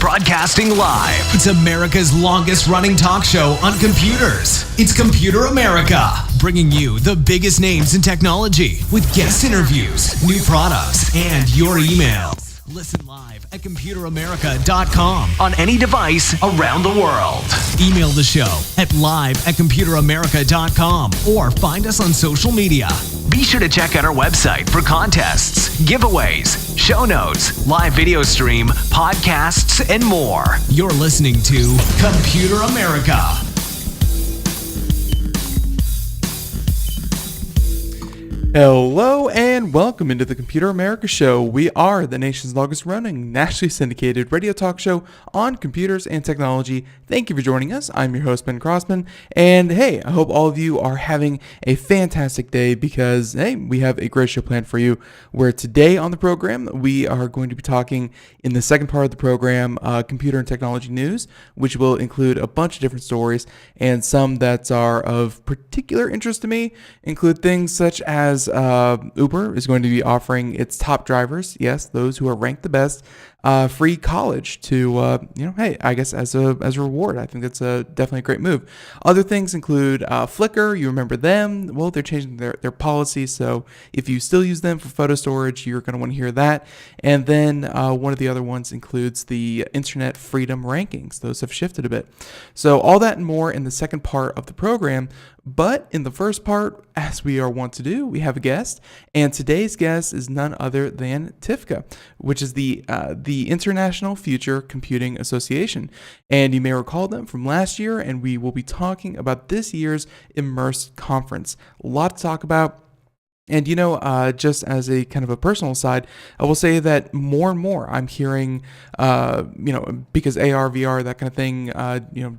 Broadcasting live. It's America's longest running talk show on computers. It's Computer America, bringing you the biggest names in technology with guest interviews, new products, and your emails. Listen live at computeramerica.com on any device around the world. Email the show at live@computeramerica.com or find us on social media. Be sure to check out our website for contests, giveaways, show notes, live video stream, podcasts, and more. You're listening to Computer America. Hello and welcome into the Computer America Show. We are the nation's longest running, nationally syndicated radio talk show on computers and technology. Thank you for joining us. I'm your host, Ben Crossman. And hey, I hope all of you are having a fantastic day because, hey, we have a great show planned for you. Where today on the program, we are going to be talking in the second part of the program, computer and technology news, which will include a bunch of different stories, and some that are of particular interest to me include things such as Uber is going to be offering its top drivers, yes, those who are ranked the best, free college to, hey, I guess as a reward. I think that's definitely a great move. Other things include Flickr. You remember them? Well, they're changing their policy, so if you still use them for photo storage, you're going to want to hear that. And then one of the other ones includes the Internet Freedom Rankings. Those have shifted a bit. So all that and more in the second part of the program. But in the first part, as we are wont to do, we have a guest, and today's guest is none other than TIFCA, which is the International Future Computing Association. And you may recall them from last year, and we will be talking about this year's Immersed conference. A lot to talk about. And, just as a kind of a personal side, I will say that more and more I'm hearing, because AR, VR, that kind of thing,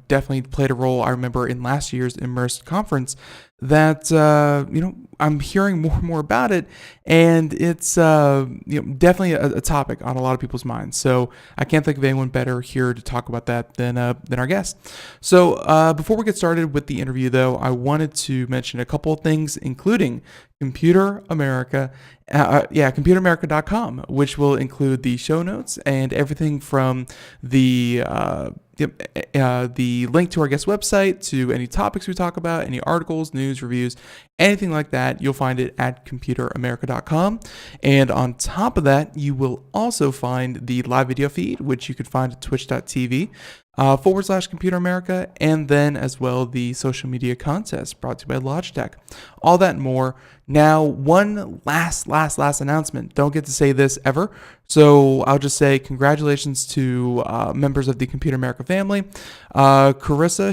definitely played a role. I remember in last year's Immersed conference that, I'm hearing more and more about it, and it's, definitely a topic on a lot of people's minds. So I can't think of anyone better here to talk about that than our guest. So before we get started with the interview, though, I wanted to mention a couple of things, including Computer America, computeramerica.com, which will include the show notes and everything from the link to our guest website to any topics we talk about, any articles, news, reviews, anything like that. You'll find it at computeramerica.com. And on top of that, you will also find the live video feed, which you can find at twitch.tv /Computer America, and then as well the social media contest brought to you by Logitech. All that and more. Now, one last announcement. Don't get to say this ever, so I'll just say congratulations to members of the Computer America family. Carissa,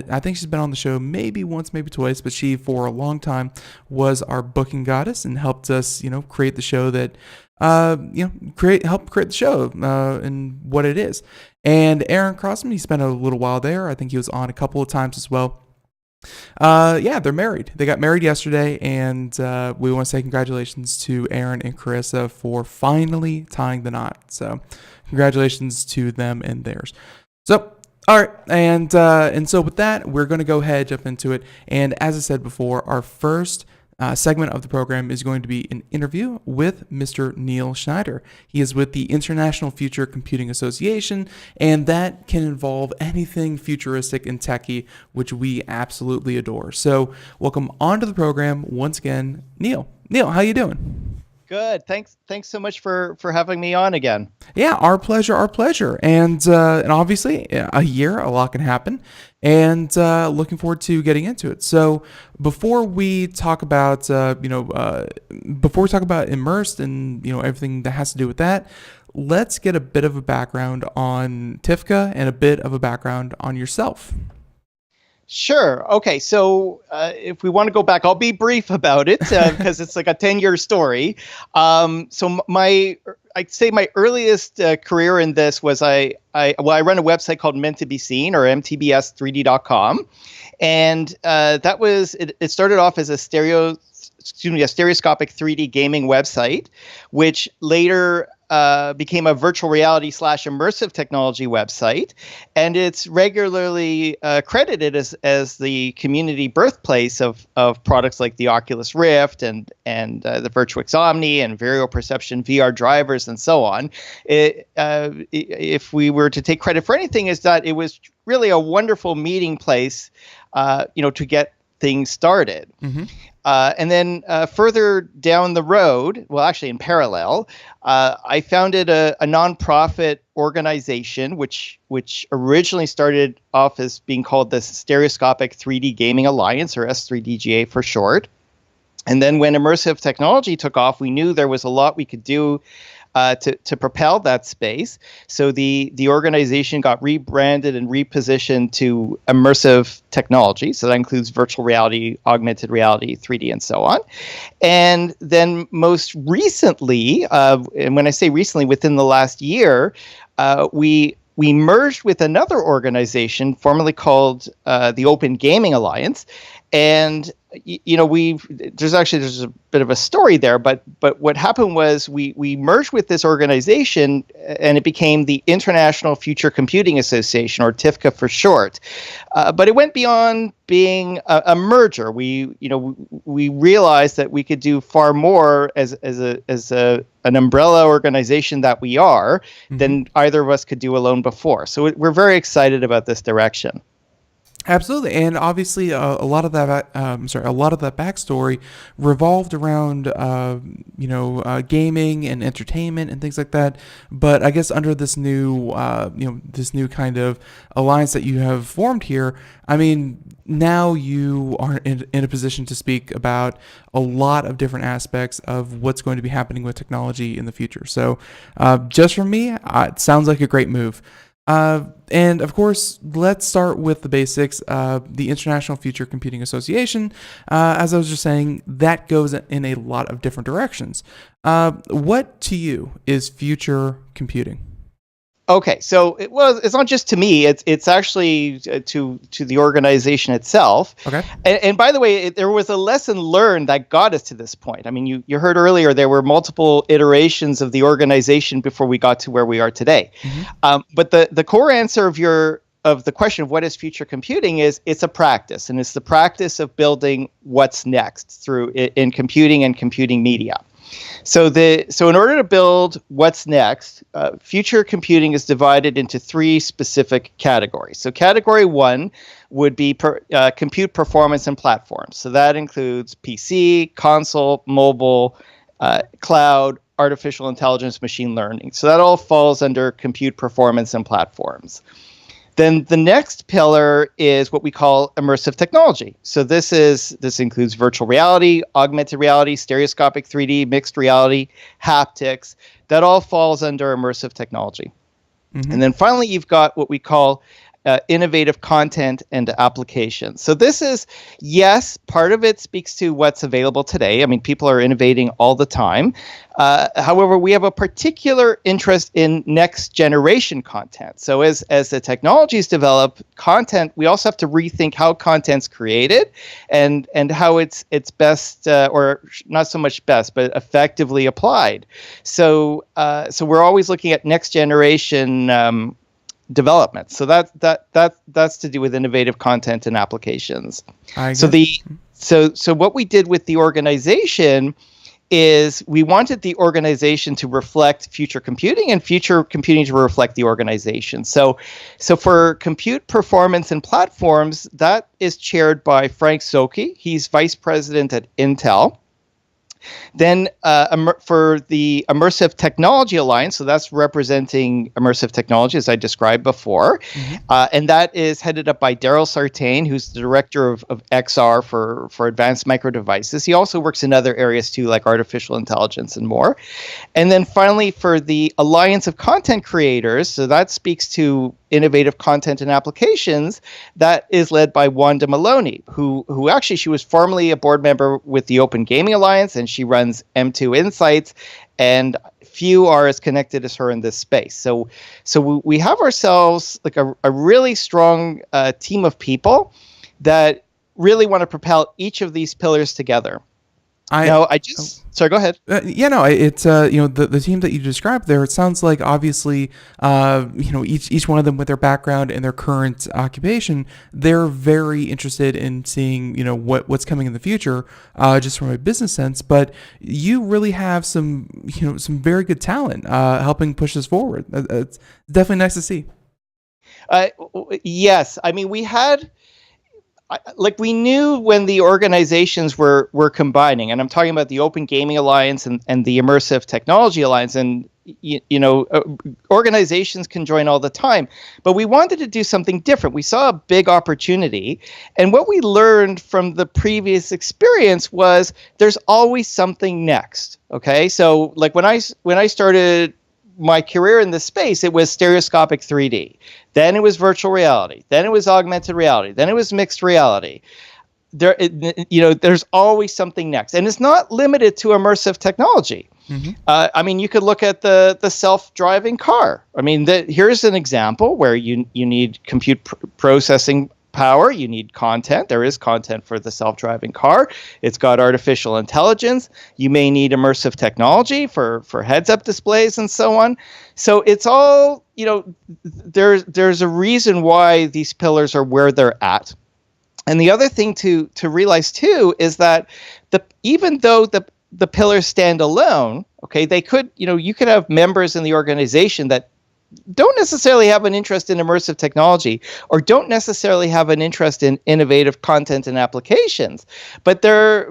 I think she's been on the show maybe once, maybe twice, but she for a long time was our booking goddess and helped us, create the show that help create the show and what it is. And Aaron Crossman, he spent a little while there. I think he was on a couple of times as well. They're married. They got married yesterday, and we want to say congratulations to Aaron and Carissa for finally tying the knot. So congratulations to them and theirs. So, all right, and so with that, we're going to go ahead, jump into it. And as I said before, our first segment of the program is going to be an interview with Mr. Neil Schneider. He is with the International Future Computing Association, and that can involve anything futuristic and techie, which we absolutely adore. So welcome onto the program once again, Neil. Neil, how you doing? Good. Thanks so much for having me on again. Yeah, our pleasure, our pleasure. And obviously, a year, a lot can happen, and looking forward to getting into it. So before we talk about, before we talk about Immersed and everything that has to do with that, let's get a bit of a background on TIFCA and a bit of a background on yourself. Sure. Okay. So if we want to go back, I'll be brief about it because it's like a 10-year story. I'd say my earliest career in this was I run a website called Meant to Be Seen, or mtbs3d.com. And it started off as a stereoscopic 3D gaming website, which later became a virtual reality / immersive technology website, and it's regularly credited as the community birthplace of products like the Oculus Rift and the Virtuix Omni and Vario Perception VR drivers and so on. If we were to take credit for anything, is that it was really a wonderful meeting place, to get things started. Mm-hmm. And then further down the road, well, actually in parallel, I founded a nonprofit organization, which originally started off as being called the Stereoscopic 3D Gaming Alliance, or S3DGA for short. And then when immersive technology took off, we knew there was a lot we could do to propel that space. So the organization got rebranded and repositioned to immersive technology. So that includes virtual reality, augmented reality, 3D, and so on. And then most recently, and when I say recently, within the last year, we merged with another organization formerly called the Open Gaming Alliance. And there's a bit of a story there, but what happened was we merged with this organization, and it became the International Future Computing Association, or TIFCA for short. But it went beyond being a merger. We realized that we could do far more as an umbrella organization that we are, mm-hmm. than either of us could do alone before. So we're very excited about this direction. Absolutely, and obviously, a lot of that backstory revolved around, gaming and entertainment and things like that. But I guess under this new, this new kind of alliance that you have formed here, I mean, now you are in a position to speak about a lot of different aspects of what's going to be happening with technology in the future. So, just from me, it sounds like a great move. And of course, let's start with the basics. The International Future Computing Association, as I was just saying, that goes in a lot of different directions. What to you is future computing? Okay, so it's not just to me. It's actually to the organization itself. Okay. And by the way, there was a lesson learned that got us to this point. I mean, you heard earlier there were multiple iterations of the organization before we got to where we are today. Mm-hmm. But the core answer of the question of what is future computing is it's a practice, and it's the practice of building what's next in computing and computing media. So in order to build what's next, future computing is divided into three specific categories. So category one would be compute performance and platforms. So that includes PC, console, mobile, cloud, artificial intelligence, machine learning. So that all falls under compute performance and platforms. Then the next pillar is what we call immersive technology. So this includes virtual reality, augmented reality, stereoscopic 3D, mixed reality, haptics. That all falls under immersive technology. Mm-hmm. And then finally, you've got what we call innovative content and applications. So this is, yes, part of it speaks to what's available today. I mean, people are innovating all the time. However, we have a particular interest in next generation content. So as the technologies develop content, we also have to rethink how content's created and how it's best, or not so much best, but effectively applied. So we're always looking at next generation development. So that's to do with innovative content and applications. So what we did with the organization is we wanted the organization to reflect future computing and future computing to reflect the organization. So for compute performance and platforms, that is chaired by Frank Soki. He's vice president at Intel. Then for the Immersive Technology Alliance, so that's representing immersive technology, as I described before. And that is headed up by Daryl Sartain, who's the director of XR for advanced micro devices. He also works in other areas too, like artificial intelligence and more. And then finally, for the Alliance of Content Creators, so that speaks to innovative content and applications, that is led by Wanda Maloney, who actually, she was formerly a board member with the Open Gaming Alliance, and she runs M2 Insights, and few are as connected as her in this space. So we have ourselves like a really strong team of people that really want to propel each of these pillars together. Sorry, go ahead. It's the team that you described there. It sounds like obviously, each one of them with their background and their current occupation, they're very interested in seeing what's coming in the future, just from a business sense. But you really have some very good talent helping push this forward. It's definitely nice to see. Yes, I mean we knew when the organizations were combining, and I'm talking about the Open Gaming Alliance and the Immersive Technology Alliance, and organizations can join all the time, but we wanted to do something different. We saw a big opportunity, and what we learned from the previous experience was there's always something next. Okay, so like when I started my career in this space, it was stereoscopic 3D. Then it was virtual reality. Then it was augmented reality. Then it was mixed reality. There's always something next, and it's not limited to immersive technology. I mean, you could look at the self-driving car. I mean, here's an example where you need compute processing power, you need content. There is content for the self-driving car. It's got artificial intelligence. You may need immersive technology for heads-up displays and so on. So it's all, there's a reason why these pillars are where they're at. And the other thing to realize too is that even though the pillars stand alone, okay, they could, you could have members in the organization that don't necessarily have an interest in immersive technology or don't necessarily have an interest in innovative content and applications, but they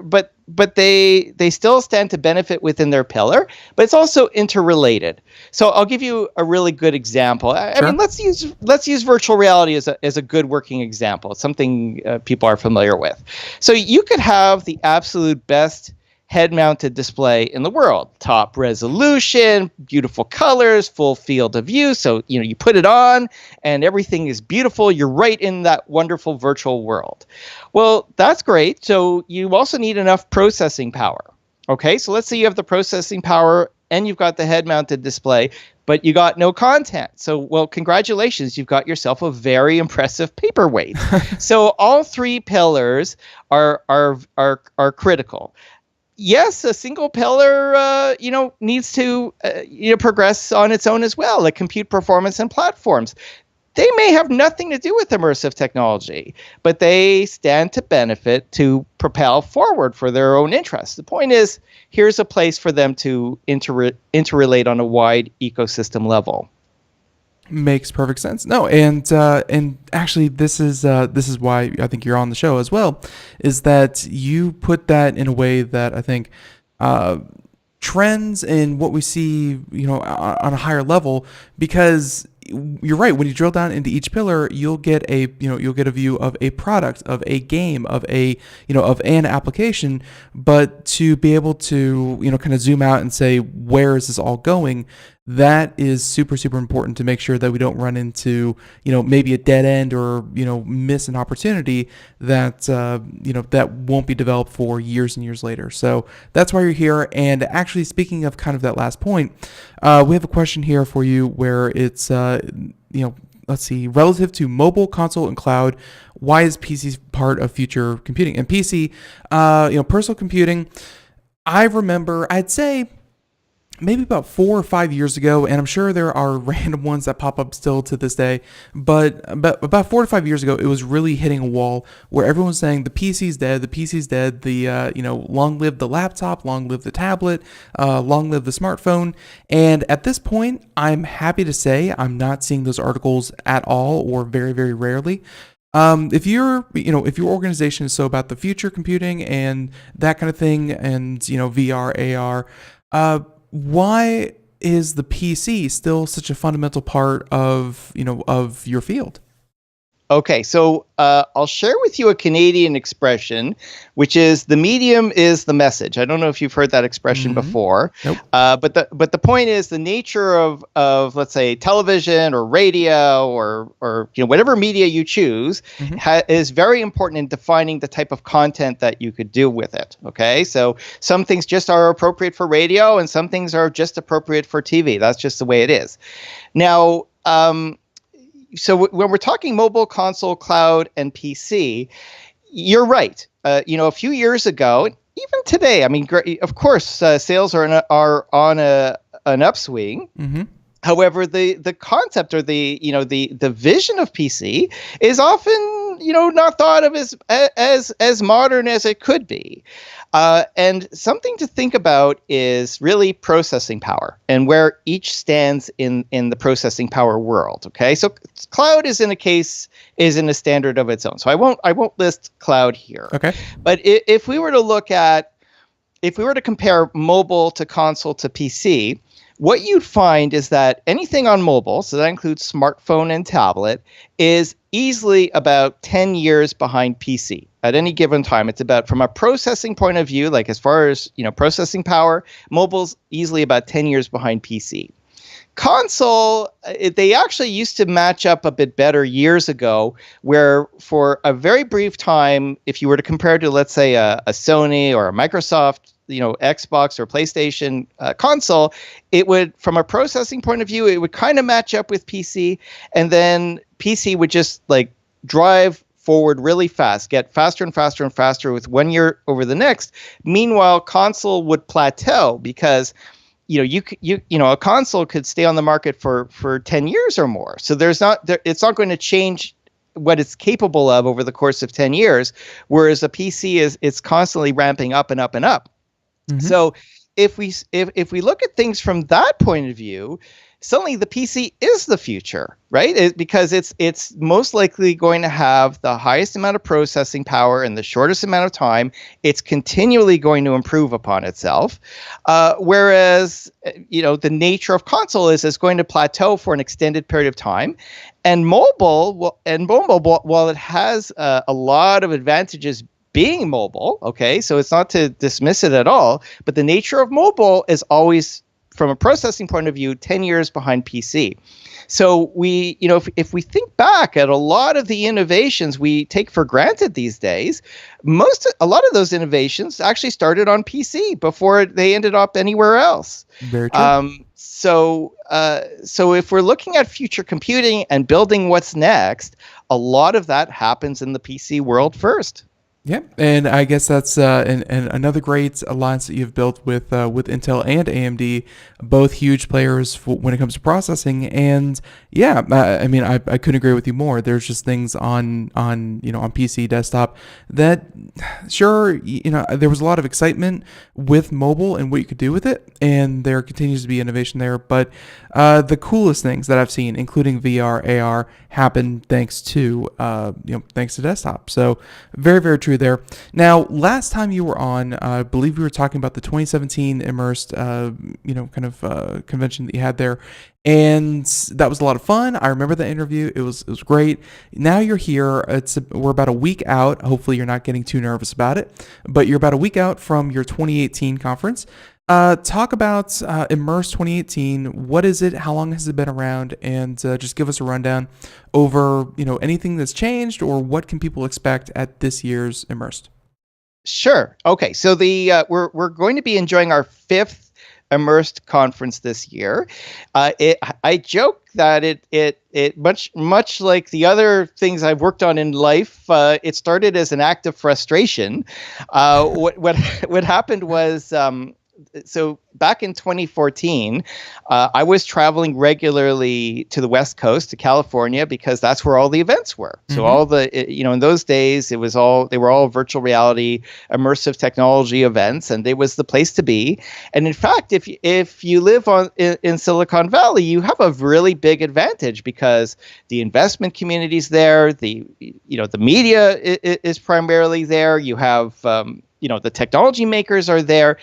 still stand to benefit within their pillar, but it's also interrelated. So I'll give you a really good example. I mean, let's use virtual reality as a good working example. It's something people are familiar with. So you could have the absolute best head-mounted display in the world, top resolution, beautiful colors, full field of view. So, you put it on and everything is beautiful. You're right in that wonderful virtual world. Well, that's great. So you also need enough processing power. Okay, so let's say you have the processing power and you've got the head-mounted display, but you got no content. So, well, congratulations, you've got yourself a very impressive paperweight. So all three pillars are critical. Yes, a single pillar, needs to, progress on its own as well, like compute performance and platforms. They may have nothing to do with immersive technology, but they stand to benefit to propel forward for their own interests. The point is, here's a place for them to interrelate on a wide ecosystem level. Makes perfect sense. No, and actually, this is why I think you're on the show as well, is that you put that in a way that I think trends in what we see, on a higher level, because you're right. When you drill down into each pillar, you'll get a view of a product, of a game, of an application. But to be able to, kind of zoom out and say, where is this all going? That is super, super important to make sure that we don't run into, maybe a dead end or, miss an opportunity that, that won't be developed for years and years later. So that's why you're here. And actually, speaking of kind of that last point, we have a question here for you where it's, let's see, relative to mobile, console, and cloud, why is PC part of future computing? And PC, personal computing, I remember, I'd say, maybe about 4 or 5 years ago, and I'm sure there are random ones that pop up still to this day, but about 4 to 5 years ago, it was really hitting a wall where everyone was saying the PC's dead, long live the laptop, long live the tablet, long live the smartphone. And at this point, I'm happy to say I'm not seeing those articles at all, or very, very rarely. If if your organization is so about the future computing and that kind of thing, and VR, AR, why is the PC still such a fundamental part of of your field? Okay, so I'll share with you a Canadian expression, which is the medium is the message. I don't know if you've heard that expression before, Nope. But the point is the nature of let's say television or radio or whatever media you choose is very important in defining the type of content that you could do with it. Okay, so some things just are appropriate for radio, and some things are just appropriate for TV. That's just the way it is. Now. So when we're talking mobile, console, cloud, and PC, you're right. A few years ago, even today, I mean, of course, sales are on an upswing. Mm-hmm. However, the concept or the vision of PC is often not thought of as modern as it could be. And something to think about is really processing power and where each stands in the processing power world. Okay, so cloud is in a standard of its own. So I won't list cloud here. Okay, but if we were to compare mobile to console to PC, what you'd find is that anything on mobile, so that includes smartphone and tablet, is easily about 10 years behind PC at any given time. It's about, from a processing point of view, like as far as processing power, mobile's easily about 10 years behind PC. Console, they actually used to match up a bit better years ago, where for a very brief time, if you were to compare to, let's say, a Sony or a Microsoft, Xbox or PlayStation console, it would, from a processing point of view, it would kind of match up with PC, and then PC would just like drive forward really fast, get faster and faster and faster with 1 year over the next. Meanwhile, console would plateau because a console could stay on the market for 10 years or more. So it's not going to change what it's capable of over the course of 10 years, whereas a PC it's constantly ramping up and up and up. Mm-hmm. So if we look at things from that point of view, suddenly the PC is the future, right? Because it's most likely going to have the highest amount of processing power in the shortest amount of time. It's continually going to improve upon itself. Whereas, the nature of console is it's going to plateau for an extended period of time. And mobile, while it has a lot of advantages being mobile, okay, so it's not to dismiss it at all, but the nature of mobile is always, from a processing point of view, 10 years behind PC. So we, if we think back at a lot of the innovations we take for granted these days, a lot of those innovations actually started on PC before they ended up anywhere else. Very true. So if we're looking at future computing and building what's next, a lot of that happens in the PC world first. Yeah, and I guess that's and another great alliance that you've built with Intel and AMD, both huge players when it comes to processing. And yeah, I mean, I couldn't agree with you more. There's just things on on PC desktop that, sure, there was a lot of excitement with mobile and what you could do with it, and there continues to be innovation there. But the coolest things that I've seen, including VR, AR, happen thanks to desktop. So very, very true there. Now, last time you were on, I believe we were talking about the 2017 Immersed, convention that you had there, and that was a lot of fun. I remember the interview; it was great. Now you're here. We're about a week out. Hopefully, you're not getting too nervous about it, but you're about a week out from your 2018 conference. Talk about Immersed 2018. What is it? How long has it been around? And just give us a rundown over anything that's changed, or what can people expect at this year's Immersed? Sure. Okay. So we're going to be enjoying our 5th Immersed conference this year. I joke that it much like the other things I've worked on in life, it started as an act of frustration. What happened was so back in 2014, I was traveling regularly to the West Coast, to California, because that's where all the events were. So all in those days, they were all virtual reality, immersive technology events, and it was the place to be. And in fact, if you live in Silicon Valley, you have a really big advantage because the investment community's there, the media is primarily there. You have the technology makers are there.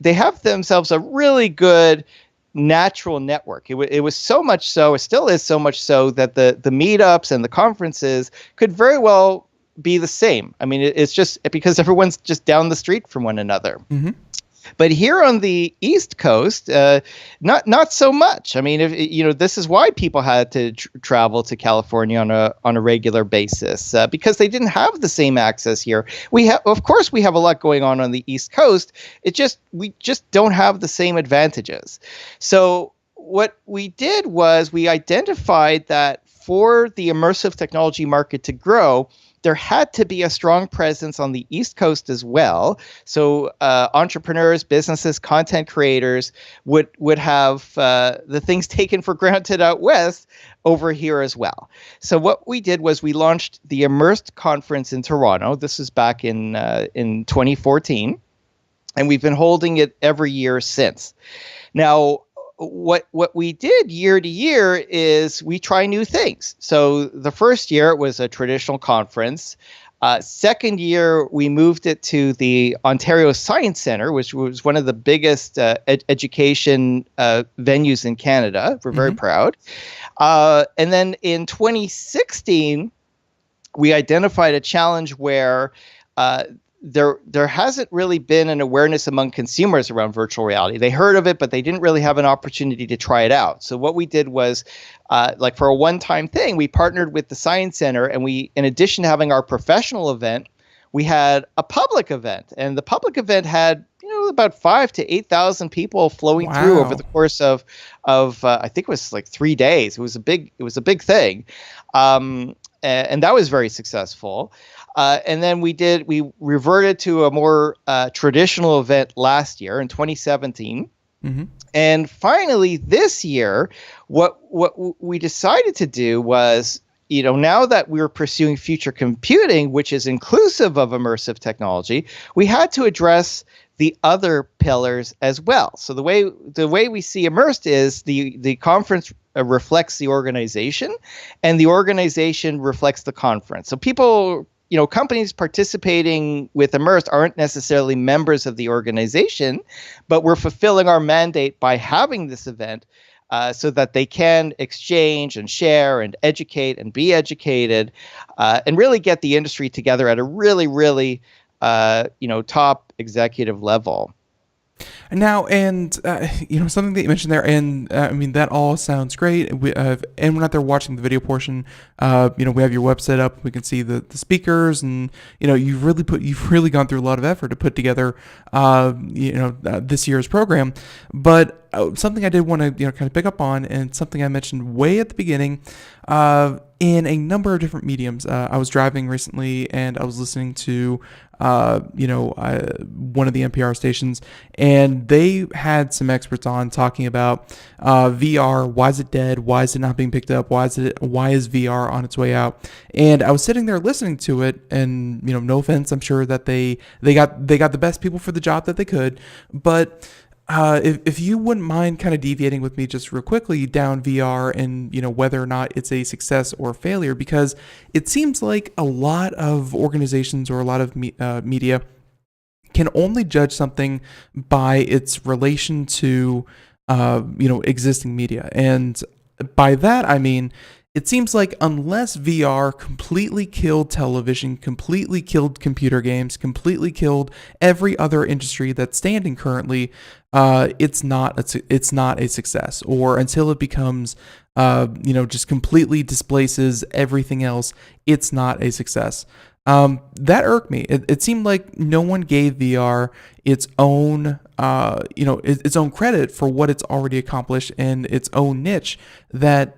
They have themselves a really good natural network. It was so much so, it still is so much so, that the meetups and the conferences could very well be the same. I mean, it's just because everyone's just down the street from one another. Mm-hmm. But here on the East Coast, not so much. I mean, this is why people had to travel to California on a regular basis, because they didn't have the same access here. Of course, we have a lot going on the East Coast. We just don't have the same advantages. So what we did was we identified that for the immersive technology market to grow, there had to be a strong presence on the East Coast as well. So entrepreneurs, businesses, content creators would have the things taken for granted out West over here as well. So what we did was we launched the Immersed conference in Toronto. This is back in 2014. And we've been holding it every year since. Now, what we did year to year is we try new things. So the first year it was a traditional conference. Second year we moved it to the Ontario Science Centre, which was one of the biggest education venues in Canada. We're very proud. And then in 2016, we identified a challenge where there hasn't really been an awareness among consumers around virtual reality. They heard of it, but they didn't really have an opportunity to try it out. So what we did was, for a one-time thing, we partnered with the Science Center, and we, in addition to having our professional event, we had a public event. And the public event had about 5,000 to 8,000 people flowing through over the course of I think it was like 3 days. It was a big thing, and that was very successful. And then we reverted to a more traditional event last year in 2017. Mm-hmm. And finally this year, what we decided to do was, now that we were pursuing future computing, which is inclusive of immersive technology, we had to address the other pillars as well. So the way we see Immersed is the conference reflects the organization, and the organization reflects the conference. So people, companies participating with Immersed aren't necessarily members of the organization, but we're fulfilling our mandate by having this event so that they can exchange and share and educate and be educated and really get the industry together at a really, really top executive level. Now, something that you mentioned there, and that all sounds great. And we're not there watching the video portion. We have your web set up. We can see the speakers, and you've really gone through a lot of effort to put together, this year's program. But something I did want to kind of pick up on, and something I mentioned way at the beginning, in a number of different mediums. I was driving recently, and I was listening to one of the NPR stations, and they had some experts on talking about VR. Why is it dead? Why is it not being picked up? Why is VR on its way out? And I was sitting there listening to it, and no offense, I'm sure that they got the best people for the job that they could, but if you wouldn't mind kind of deviating with me just real quickly down VR and, whether or not it's a success or failure, because it seems like a lot of organizations or a lot of media can only judge something by its relation to, existing media. And by that, I mean, it seems like unless VR completely killed television, completely killed computer games, completely killed every other industry that's standing currently, it's not a success. Or until it becomes, just completely displaces everything else, it's not a success. That irked me. It seemed like no one gave VR its own, its own credit for what it's already accomplished and its own niche that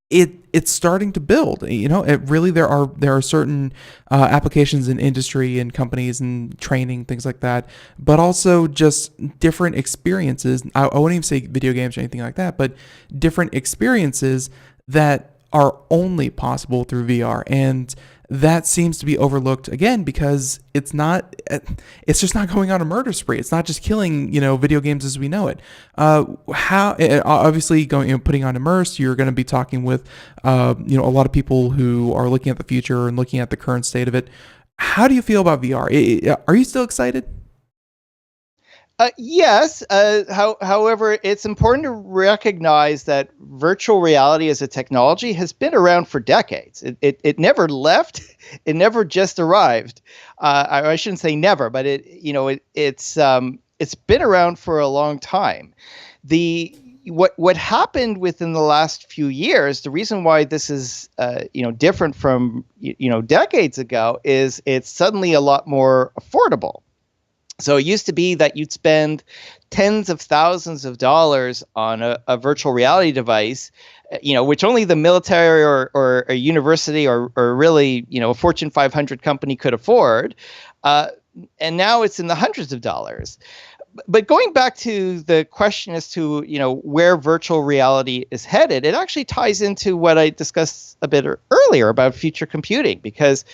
it's starting to build. You know, it really there are certain applications in industry and companies and training, things like that, but also just different experiences. I wouldn't even say video games or anything like that, but different experiences that are only possible through VR. And that seems to be overlooked again because it's just not going on a murder spree. It's not just killing, video games as we know it. Obviously putting on Immersed, you're going to be talking with, a lot of people who are looking at the future and looking at the current state of it. How do you feel about VR? Are you still excited? Yes. However, it's important to recognize that virtual reality as a technology has been around for decades. It never left. It never just arrived. I shouldn't say never, but it's been around for a long time. What happened within the last few years, the reason why this is different from decades ago is it's suddenly a lot more affordable. So it used to be that you'd spend tens of thousands of dollars on a virtual reality device, which only the military or a university or really, a Fortune 500 company could afford. And now it's in the hundreds of dollars. But going back to the question as to, where virtual reality is headed, it actually ties into what I discussed a bit earlier about future computing, because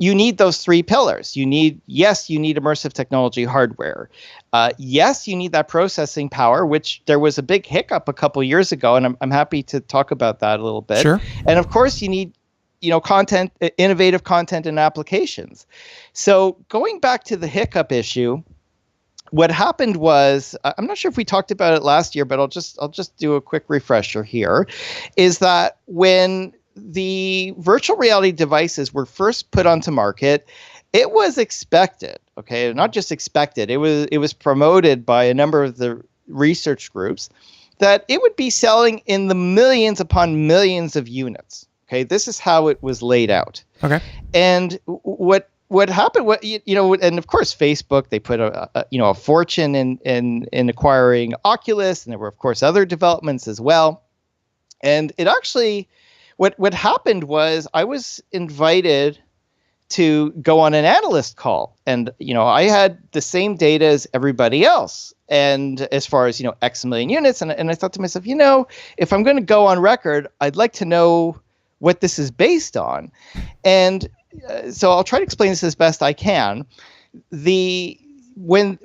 you need those three pillars. You need immersive technology hardware. Yes, you need that processing power, which there was a big hiccup a couple years ago, and I'm happy to talk about that a little bit. Sure. And of course, you need content, innovative content and applications. So going back to the hiccup issue, what happened was, I'm not sure if we talked about it last year, but I'll just do a quick refresher here, is that when the virtual reality devices were first put onto market, it was expected, okay, not just expected, it was promoted by a number of the research groups that it would be selling in the millions upon millions of units. Okay, this is how it was laid out. Okay. And what happened, and of course Facebook, they put a fortune in acquiring Oculus, and there were of course other developments as well. And it actually, what happened was I was invited to go on an analyst call, and I had the same data as everybody else, and as far as X million units, and I thought to myself, if I'm going to go on record, I'd like to know what this is based on, and so I'll try to explain this as best I can. When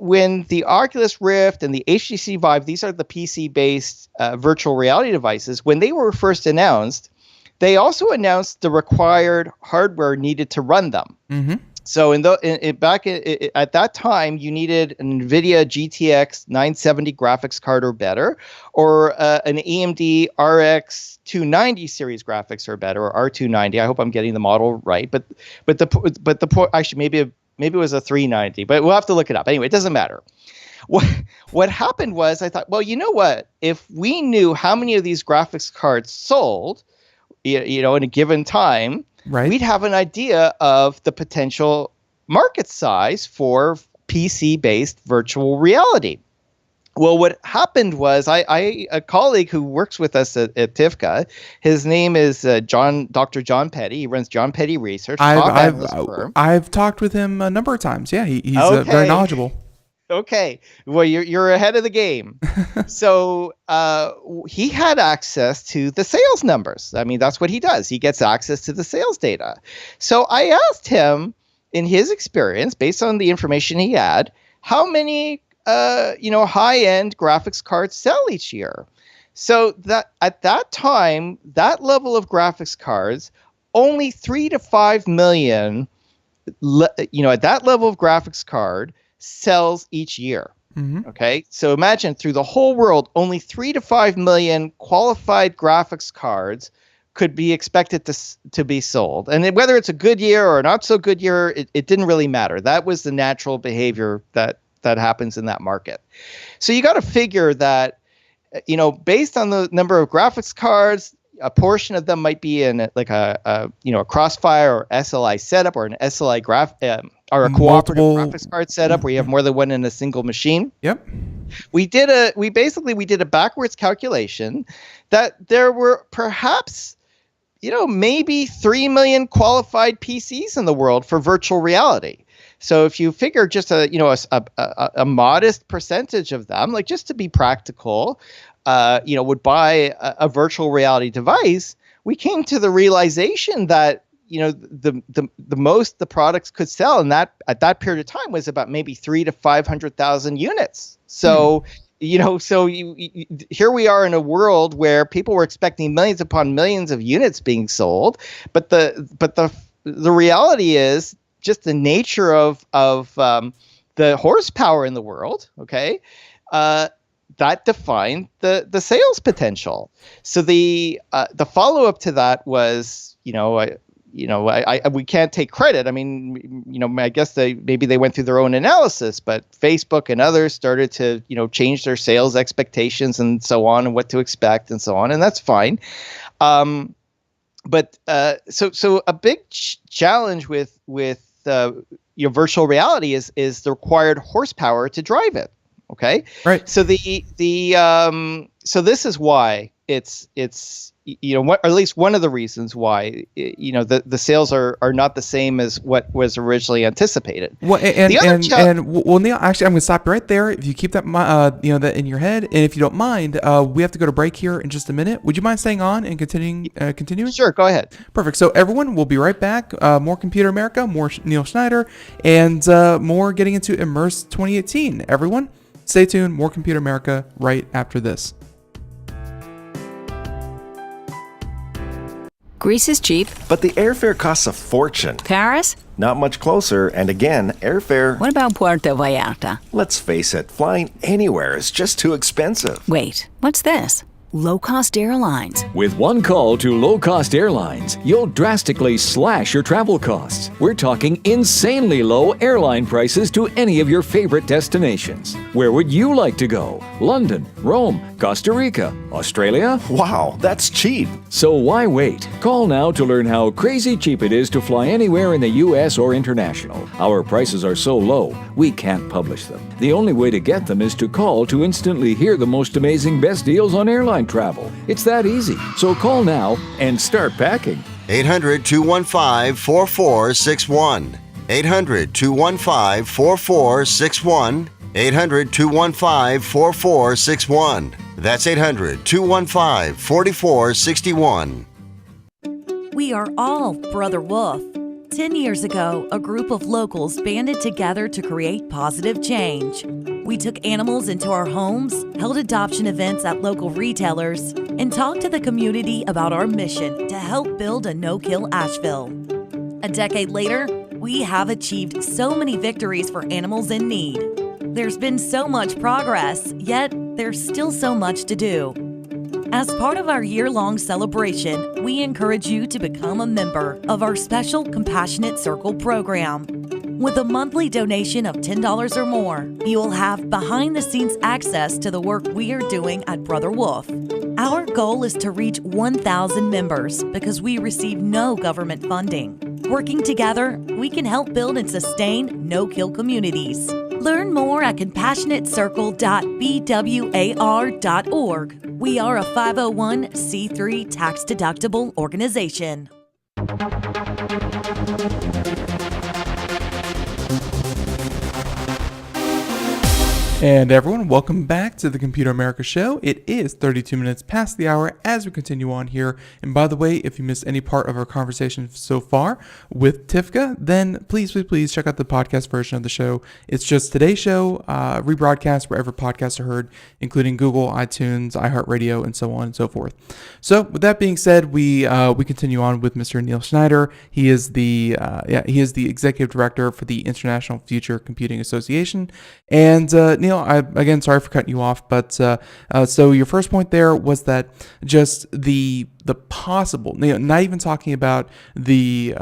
the Oculus Rift and the HTC Vive, these are the PC-based virtual reality devices, when they were first announced, they also announced the required hardware needed to run them. Mm-hmm. So at that time, you needed an NVIDIA GTX 970 graphics card or better, or an AMD RX 290 series graphics or better, or R290. I hope I'm getting the model right. But the point, actually, maybe it was a 390, but we'll have to look it up. Anyway, it doesn't matter. What happened was I thought, well, you know what? If we knew how many of these graphics cards sold, in a given time, right, we'd have an idea of the potential market size for PC-based virtual reality. Well, what happened was a colleague who works with us at TIFCA, his name is Dr. John Petty. He runs John Petty Research. I've talked with him a number of times. Yeah, he's very knowledgeable. Okay, well, you're ahead of the game. So he had access to the sales numbers. I mean, that's what he does. He gets access to the sales data. So I asked him, in his experience, based on the information he had, how many high-end graphics cards sell each year. So that at that time, that level of graphics cards, only 3 to 5 million, at that level of graphics card, sells each year. Mm-hmm. Okay, so imagine through the whole world, only 3 to 5 million qualified graphics cards could be expected to be sold. And whether it's a good year or not so good year, it didn't really matter. That was the natural behavior that happens in that market. So you got to figure that, based on the number of graphics cards, a portion of them might be in a Crossfire or SLI setup, or an SLI or a cooperative graphics card setup where you have more than one in a single machine. Yep. We did a backwards calculation that there were perhaps maybe 3 million qualified PCs in the world for virtual reality. So if you figure just a modest percentage of them, like just to be practical, would buy a virtual reality device, we came to the realization that the most the products could sell in that at that period of time was about maybe 300,000 to 500,000 units. So here we are in a world where people were expecting millions upon millions of units being sold, but the reality is just the nature of the horsepower in the world. Okay. That defined the sales potential. So the follow-up to that was, we can't take credit. I mean, I guess maybe they went through their own analysis, but Facebook and others started to, change their sales expectations and so on, and what to expect and so on, and that's fine. But so a big challenge with virtual reality is the required horsepower to drive it. Okay. Right. So so this is why it's or at least one of the reasons why the sales are not the same as what was originally anticipated. Well, Neil, actually, I'm going to stop you right there. If you keep that that in your head, and if you don't mind, we have to go to break here in just a minute. Would you mind staying on and continuing? Sure, go ahead. Perfect. So everyone, we'll be right back. More Computer America, more Neil Schneider, and more getting into Immersed 2018. Everyone, stay tuned. More Computer America right after this. Greece is cheap. But the airfare costs a fortune. Paris? Not much closer, and again, airfare... What about Puerto Vallarta? Let's face it, flying anywhere is just too expensive. Wait, what's this? Low-cost airlines. With one call to low-cost airlines, you'll drastically slash your travel costs. We're talking insanely low airline prices to any of your favorite destinations. Where would you like to go? London, Rome, Costa Rica, Australia? Wow, that's cheap. So why wait? Call now to learn how crazy cheap it is to fly anywhere in the U.S. or international. Our prices are so low, we can't publish them. The only way to get them is to call to instantly hear the most amazing best deals on airline travel. It's that easy. So call now and start packing. 800-215-4461. 800-215-4461. 800-215-4461. That's 800-215-4461. We are all Brother Wolf. 10 years ago, a group of locals banded together to create positive change. We took animals into our homes, held adoption events at local retailers, and talked to the community about our mission to help build a no-kill Asheville. A decade later, we have achieved so many victories for animals in need. There's been so much progress, yet there's still so much to do. As part of our year-long celebration, we encourage you to become a member of our special Compassionate Circle program. With a monthly donation of $10 or more, you will have behind-the-scenes access to the work we are doing at Brother Wolf. Our goal is to reach 1,000 members because we receive no government funding. Working together, we can help build and sustain no-kill communities. Learn more at compassionatecircle.bwar.org. We are a 501c3 tax-deductible organization. And everyone, welcome back to the Computer America Show. It is 32 minutes past the hour as we continue on here. And by the way, if you missed any part of our conversation so far with TIFCA, then please check out the podcast version of the show. It's just today's show, rebroadcast wherever podcasts are heard, including Google, iTunes, iHeartRadio, and so on and so forth. So with that being said, we continue on with Mr. Neil Schneider. He is the executive director for the International Future Computing Association. And Neil, again, sorry for cutting you off, but so your first point there was that just the possible, not even talking about the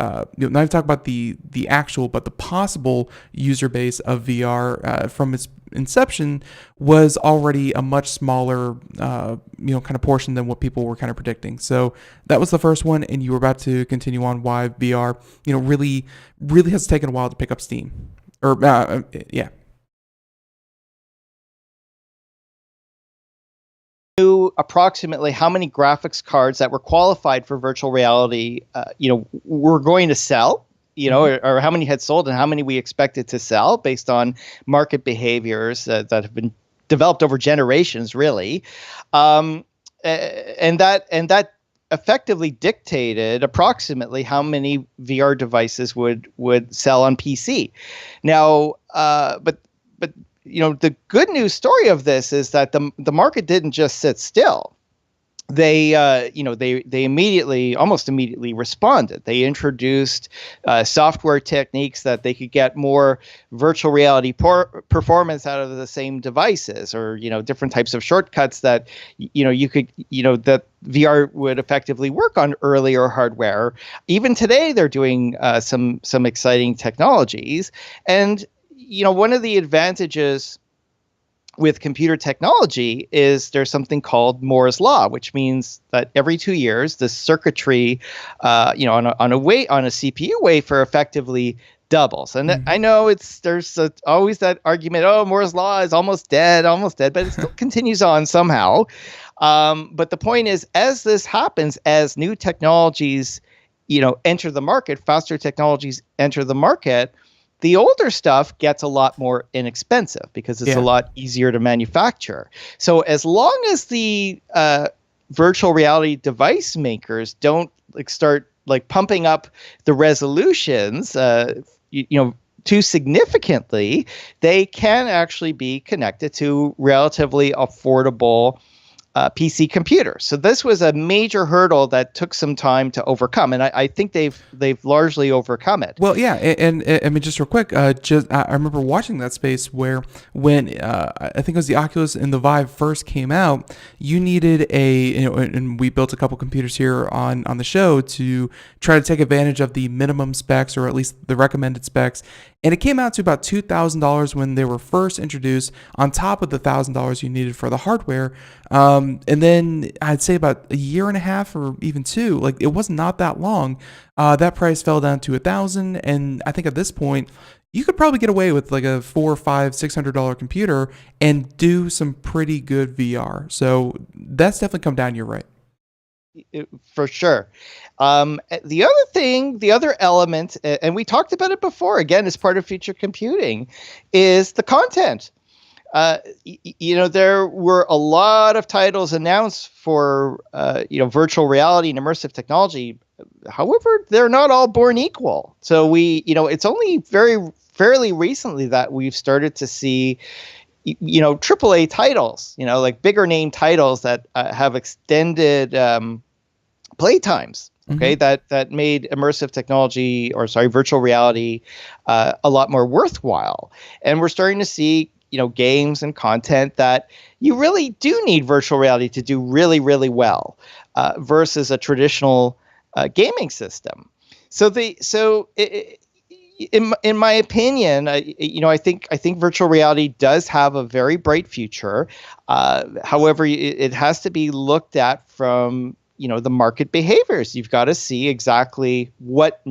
actual, but the possible user base of VR from its inception was already a much smaller, kind of portion than what people were kind of predicting. So that was the first one, and you were about to continue on why VR, really has taken a while to pick up steam, or yeah. approximately how many graphics cards that were qualified for virtual reality, were going to sell, or how many had sold and how many we expected to sell based on market behaviors that have been developed over generations, really. And that effectively dictated approximately how many VR devices would sell on PC. Now, but the good news story of this is that the market didn't just sit still. They almost immediately responded. They introduced software techniques that they could get more virtual reality performance out of the same devices, or different types of shortcuts that you could that VR would effectively work on earlier hardware. Even today, they're doing some exciting technologies, and one of the advantages with computer technology is there's something called Moore's law, which means that every 2 years, the circuitry, on a CPU wafer effectively doubles. And I know there's always that argument, oh, Moore's law is almost dead, but it still continues on somehow. But the point is, as this happens, as new technologies, enter the market, faster technologies enter the market, the older stuff gets a lot more inexpensive because it's a lot easier to manufacture. So as long as the virtual reality device makers don't start pumping up the resolutions, too significantly, they can actually be connected to relatively affordable PC computers. So this was a major hurdle that took some time to overcome, and I think they've largely overcome it. Well, yeah, and I mean, just real quick, I remember watching that space where when I think it was the Oculus and the Vive first came out, you needed and we built a couple computers here on the show to try to take advantage of the minimum specs, or at least the recommended specs. And it came out to about $2,000 when they were first introduced, on top of the $1,000 you needed for the hardware. And then I'd say about a year and a half or even two, it was not that long. That price fell down to $1,000. And I think at this point, you could probably get away with a $400, $500, $600 computer and do some pretty good VR. So that's definitely come down. You're right. For sure. The other element, and we talked about it before, again, as part of future computing, is the content. There were a lot of titles announced for, virtual reality and immersive technology. However, they're not all born equal. So it's only fairly recently that we've started to see AAA titles, bigger name titles that have extended playtimes, that made immersive technology, virtual reality, a lot more worthwhile. And we're starting to see, games and content that you really do need virtual reality to do really, really well, versus a traditional gaming system. In my opinion, I think virtual reality does have a very bright future. However, it has to be looked at from the market behaviors. You've got to see exactly what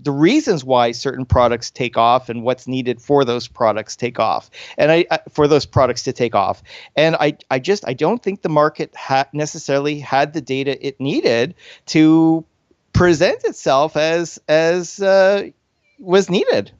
the reasons why certain products take off and what's needed for those products take off, and for those products to take off. And I don't think the market necessarily had the data it needed to present itself as was needed.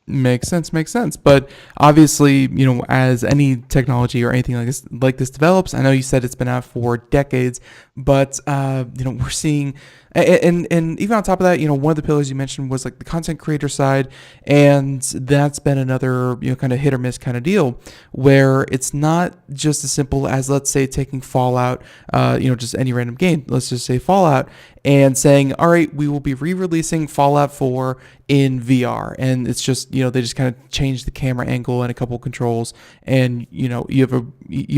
Makes sense. But obviously, as any technology or anything like this develops, I know you said it's been out for decades, but we're seeing, and even on top of that, one of the pillars you mentioned was the content creator side, and that's been another kind of hit or miss kind of deal, where it's not just as simple as, let's say, taking Fallout, just any random game, let's just say Fallout, and saying, all right, we will be re-releasing Fallout 4 in VR, and it's just they just kind of change the camera angle and a couple controls, and you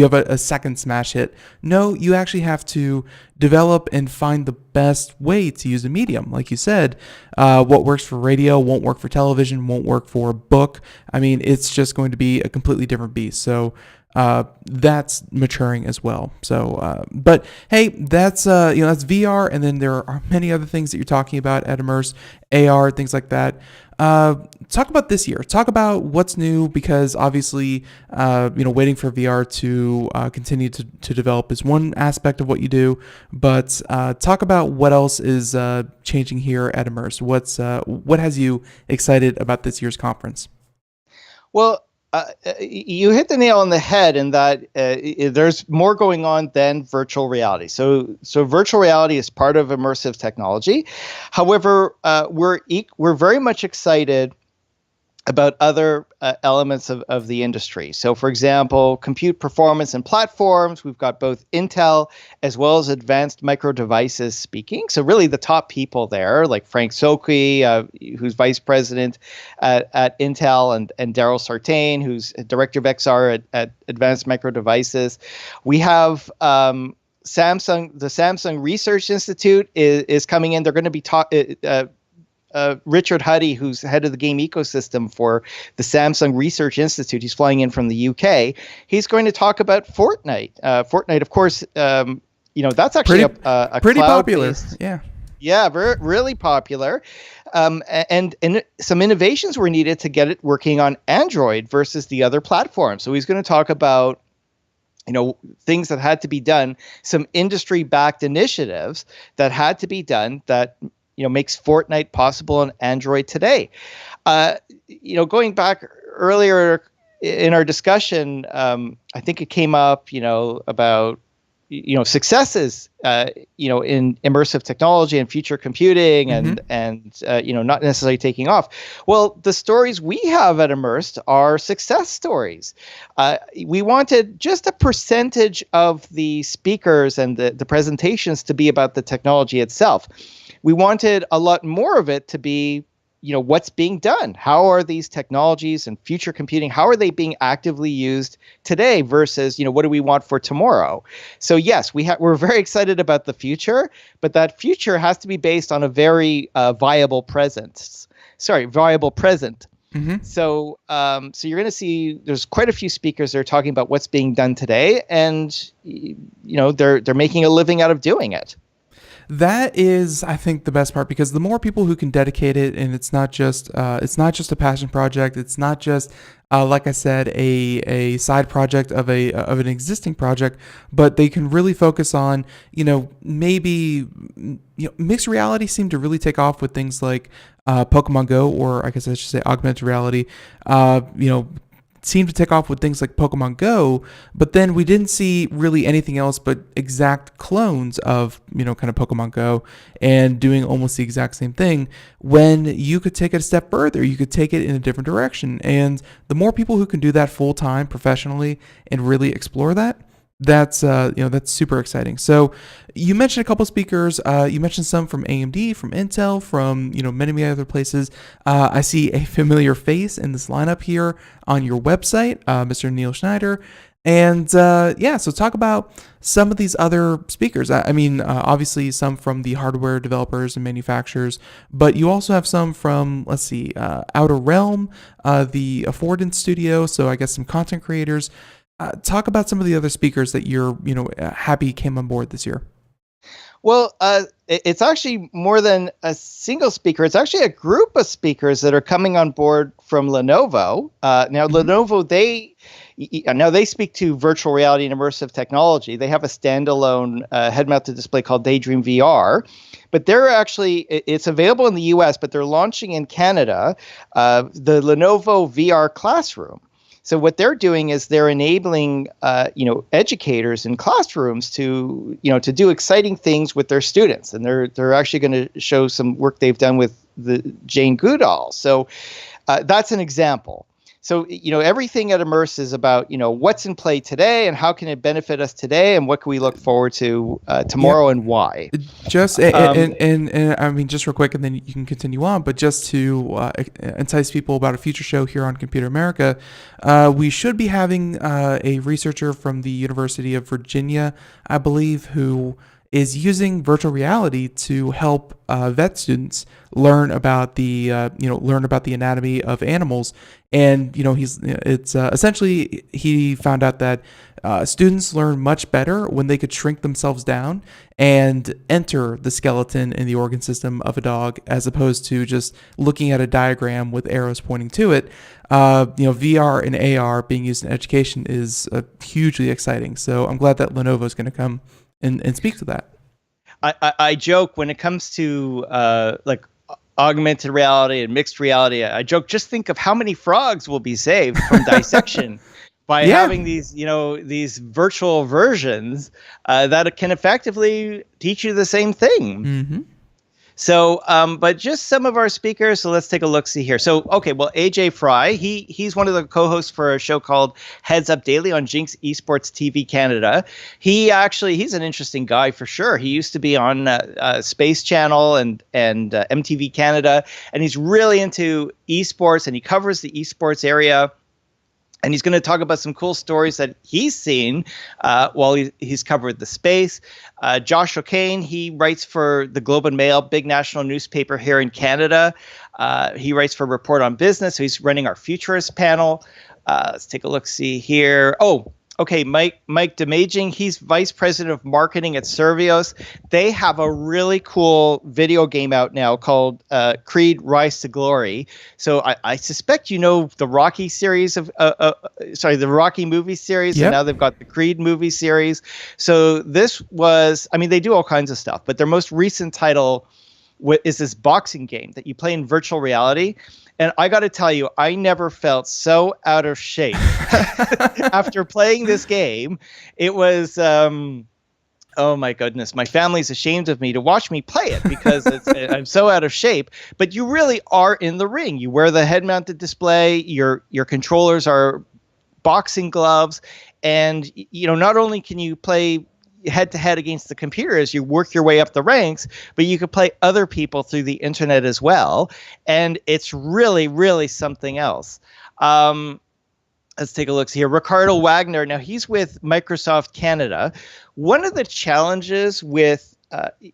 have a second smash hit. No, you actually have to develop and find the best way to use a medium. Like you said, what works for radio won't work for television, won't work for a book. I mean, it's just going to be a completely different beast. So that's maturing as well. So, but hey, that's that's VR, and then there are many other things that you're talking about at Immersed, AR, things like that. Talk about this year. Talk about what's new, because obviously, waiting for VR to continue to develop is one aspect of what you do. But talk about what else is changing here at Immersed. What has you excited about this year's conference? Well, you hit the nail on the head in that there's more going on than virtual reality. So virtual reality is part of immersive technology. However, we're very much excited about other elements of the industry. So, for example, compute performance and platforms. We've got both Intel as well as Advanced Micro Devices speaking. So really the top people there, like Frank Sokey, who's vice president at Intel, and Daryl Sartain, who's director of XR at Advanced Micro Devices. We have Samsung, the Samsung Research Institute is coming in. They're going to be Richard Huddy, who's head of the game ecosystem for the Samsung Research Institute, he's flying in from the UK. He's going to talk about Fortnite. Fortnite, of course, that's actually a pretty popular. Yeah, really popular. And some innovations were needed to get it working on Android versus the other platforms. So he's going to talk about things that had to be done, some industry-backed initiatives that had to be done that makes Fortnite possible on Android today. Going back earlier in our discussion, I think it came up, about successes, in immersive technology and future computing, and not necessarily taking off. Well, the stories we have at Immersed are success stories. We wanted just a percentage of the speakers and the presentations to be about the technology itself. We wanted a lot more of it to be, what's being done. How are these technologies and future computing, how are they being actively used today versus, what do we want for tomorrow? So yes, we're very excited about the future, but that future has to be based on a very viable present. Mm-hmm. So you're going to see there's quite a few speakers that are talking about what's being done today, and they're making a living out of doing it. That is, I think, the best part, because the more people who can dedicate it, and it's not just a passion project. It's not just, like I said, a side project of an existing project, but they can really focus on, maybe, mixed reality seemed to really take off with things like Pokemon Go, or I guess I should say augmented reality. Seemed to take off with things like Pokemon Go, but then we didn't see really anything else but exact clones of, kind of Pokemon Go, and doing almost the exact same thing, when you could take it a step further. You could take it in a different direction. And the more people who can do that full time professionally and really explore that, that's super exciting. So you mentioned a couple speakers. You mentioned some from AMD, from Intel, from many other places. I see a familiar face in this lineup here on your website, Mr. Neil Schneider. And so talk about some of these other speakers. I mean, obviously some from the hardware developers and manufacturers, but you also have some from, Outer Realm, the Affordance Studio. So I guess some content creators. Talk about some of the other speakers that you're, happy came on board this year. Well, it's actually more than a single speaker. It's actually a group of speakers that are coming on board from Lenovo. Lenovo, they speak to virtual reality and immersive technology. They have a standalone head-mounted display called Daydream VR. But it's available in the US, but they're launching in Canada the Lenovo VR Classroom. So what they're doing is they're enabling, educators in classrooms to do exciting things with their students, and they're actually going to show some work they've done with the Jane Goodall. So that's an example. So, everything at Immersed is about, what's in play today and how can it benefit us today and what can we look forward to tomorrow and why. Just, and I mean, just real quick, and then you can continue on, but just to entice people about a future show here on Computer America, we should be having a researcher from the University of Virginia, I believe, who is using virtual reality to help vet students learn about the anatomy of animals. And essentially he found out that students learn much better when they could shrink themselves down and enter the skeleton and the organ system of a dog, as opposed to just looking at a diagram with arrows pointing to it. VR and AR being used in education is hugely exciting. So I'm glad that Lenovo is going to come and speak to that. I joke when it comes to like augmented reality and mixed reality. I joke, just think of how many frogs will be saved from dissection by having these virtual versions that can effectively teach you the same thing. Mm-hmm. So, but just some of our speakers. So let's take a look-see here. So, okay, well, AJ Fry, he's one of the co-hosts for a show called Heads Up Daily on Jinx Esports TV Canada. He's an interesting guy for sure. He used to be on Space Channel and MTV Canada, and he's really into esports, and he covers the esports area. And he's going to talk about some cool stories that he's seen while he's covered the space. Josh O'Kane, he writes for the Globe and Mail, big national newspaper here in Canada. He writes for Report on Business, so he's running our Futurist panel. Let's take a look, see here. Oh, okay, Mike Demaging, he's vice president of marketing at Servios. They have a really cool video game out now called Creed Rise to Glory. So I suspect you know the Rocky series the Rocky movie series, and now they've got the Creed movie series. So this was, I mean, they do all kinds of stuff, but their most recent title is this boxing game that you play in virtual reality. And I got to tell you, I never felt so out of shape after playing this game. It was, oh my goodness, my family's ashamed of me to watch me play it because I'm so out of shape. But you really are in the ring. You wear the head-mounted display. Your controllers are boxing gloves, and not only can you play head-to-head against the computer as you work your way up the ranks, but you could play other people through the internet as well, and it's really, really something else. Let's take a look here. Ricardo Wagner, now he's with Microsoft Canada. One of the challenges with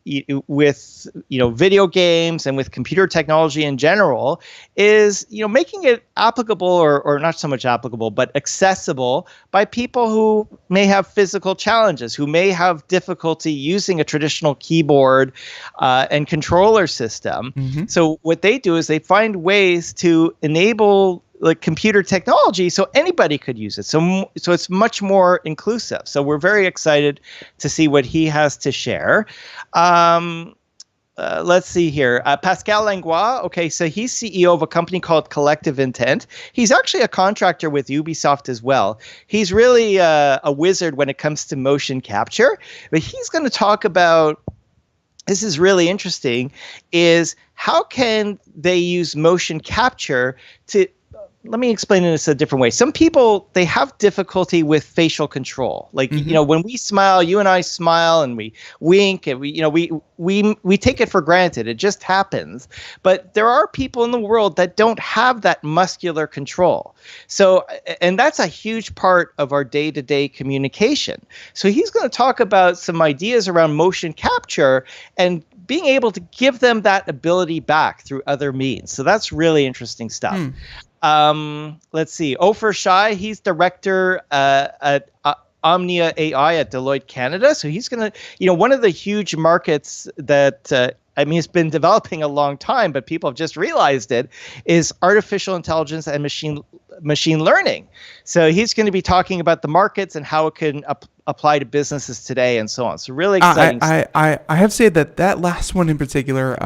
video games and with computer technology in general is making it applicable or not so much applicable but accessible by people who may have physical challenges, who may have difficulty using a traditional keyboard and controller system. Mm-hmm. So what they do is they find ways to enable like computer technology so anybody could use it. So it's much more inclusive. So we're very excited to see what he has to share. Let's see here. Pascal Langlois. Okay, so he's CEO of a company called Collective Intent. He's actually a contractor with Ubisoft as well. He's really a wizard when it comes to motion capture. But he's going to talk about, this is really interesting, is how can they use motion capture to, let me explain this a different way. Some people, they have difficulty with facial control. Like, when we smile, you and I smile and we wink and we take it for granted. It just happens. But there are people in the world that don't have that muscular control. So, and that's a huge part of our day-to-day communication. So he's going to talk about some ideas around motion capture and being able to give them that ability back through other means. So that's really interesting stuff. Let's see. Ofer Shai, he's director at Omnia AI at Deloitte Canada. So he's going to, one of the huge markets that, it's been developing a long time, but people have just realized it, is artificial intelligence and machine learning. So he's going to be talking about the markets and how it can apply to businesses today and so on. So really exciting. I have to say that last one in particular,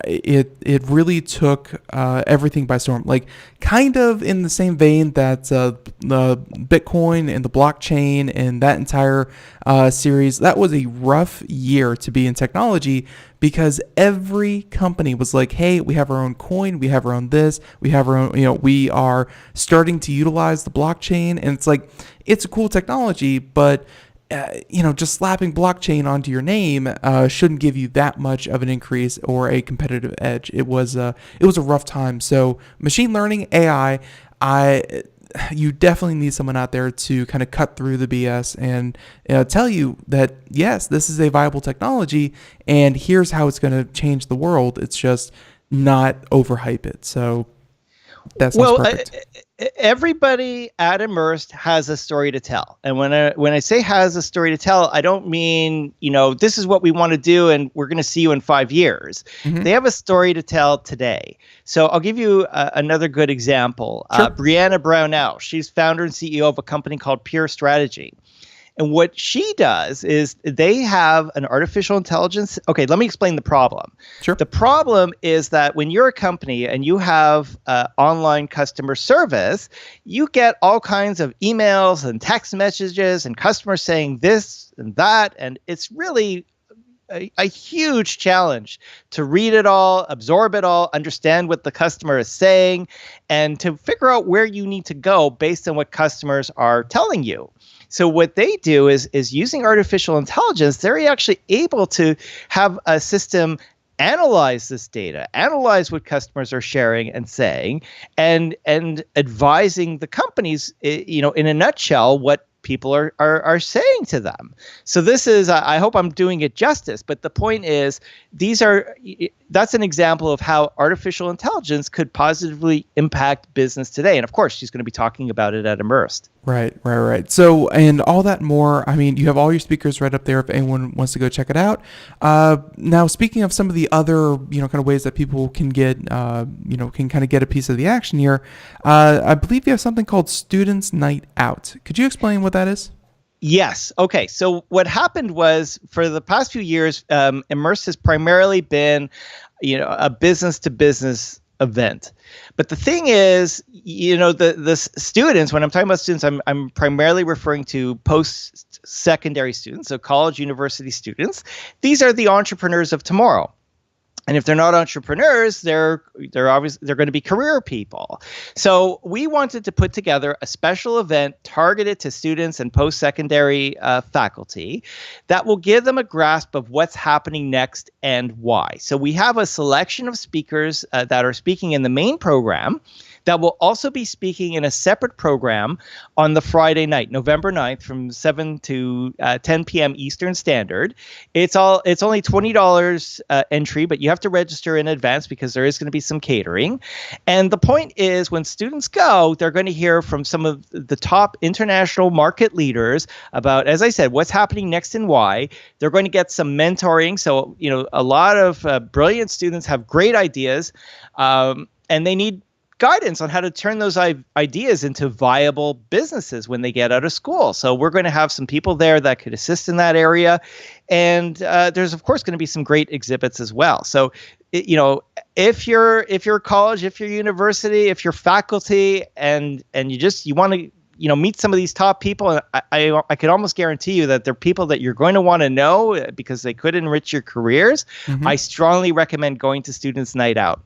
it really took everything by storm. Like kind of in the same vein that the Bitcoin and the blockchain and that entire series, that was a rough year to be in technology because every company was like, hey, we have our own coin, we have our own this, we have our own, we are starting to utilize the blockchain. And it's like, it's a cool technology, but just slapping blockchain onto your name shouldn't give you that much of an increase or a competitive edge. It was a rough time. So machine learning, AI, you definitely need someone out there to kind of cut through the BS and tell you that, yes, this is a viable technology and here's how it's going to change the world. It's just not overhype it. So that sounds perfect. Everybody at Immersed has a story to tell. And when I say has a story to tell, I don't mean, this is what we want to do and we're going to see you in 5 years. Mm-hmm. They have a story to tell today. So I'll give you another good example. Sure. Brianna Brownell, she's founder and CEO of a company called Pure Strategy. And what she does is they have an artificial intelligence. Okay, let me explain the problem. Sure. The problem is that when you're a company and you have online customer service, you get all kinds of emails and text messages and customers saying this and that. And it's really a huge challenge to read it all, absorb it all, understand what the customer is saying, and to figure out where you need to go based on what customers are telling you. So what they do is using artificial intelligence, they're actually able to have a system analyze this data, analyze what customers are sharing and saying, and advising the companies, in a nutshell, what people are saying to them. So this is, I hope I'm doing it justice, but the point is, that's an example of how artificial intelligence could positively impact business today. And of course, she's going to be talking about it at Immersed. Right. So, and all that more, I mean, you have all your speakers right up there if anyone wants to go check it out. Now, speaking of some of the other, kind of ways that people can get, can kind of get a piece of the action here, I believe you have something called Students' Night Out. Could you explain what that is? Yes. Okay. So what happened was, for the past few years, Immersed has primarily been, a business-to-business event. But the thing is, the students, when I'm talking about students, I'm primarily referring to post-secondary students, so college, university students. These are the entrepreneurs of tomorrow. And if they're not entrepreneurs, they're going to be career people. So we wanted to put together a special event targeted to students and post-secondary faculty that will give them a grasp of what's happening next and why. So we have a selection of speakers that are speaking in the main program that will also be speaking in a separate program on the Friday night, November 9th, from 7 to 10 p.m. Eastern Standard. It's only $20 entry, but you have to register in advance because there is going to be some catering. And the point is, when students go, they're going to hear from some of the top international market leaders about, as I said, what's happening next and why. They're going to get some mentoring. So, a lot of brilliant students have great ideas, and they need guidance on how to turn those ideas into viable businesses when they get out of school. So we're going to have some people there that could assist in that area. And there's, of course, going to be some great exhibits as well. So, if you're college, if you're university, if you're faculty, and you want to, meet some of these top people, I could almost guarantee you that they're people that you're going to want to know because they could enrich your careers. Mm-hmm. I strongly recommend going to Students' Night Out.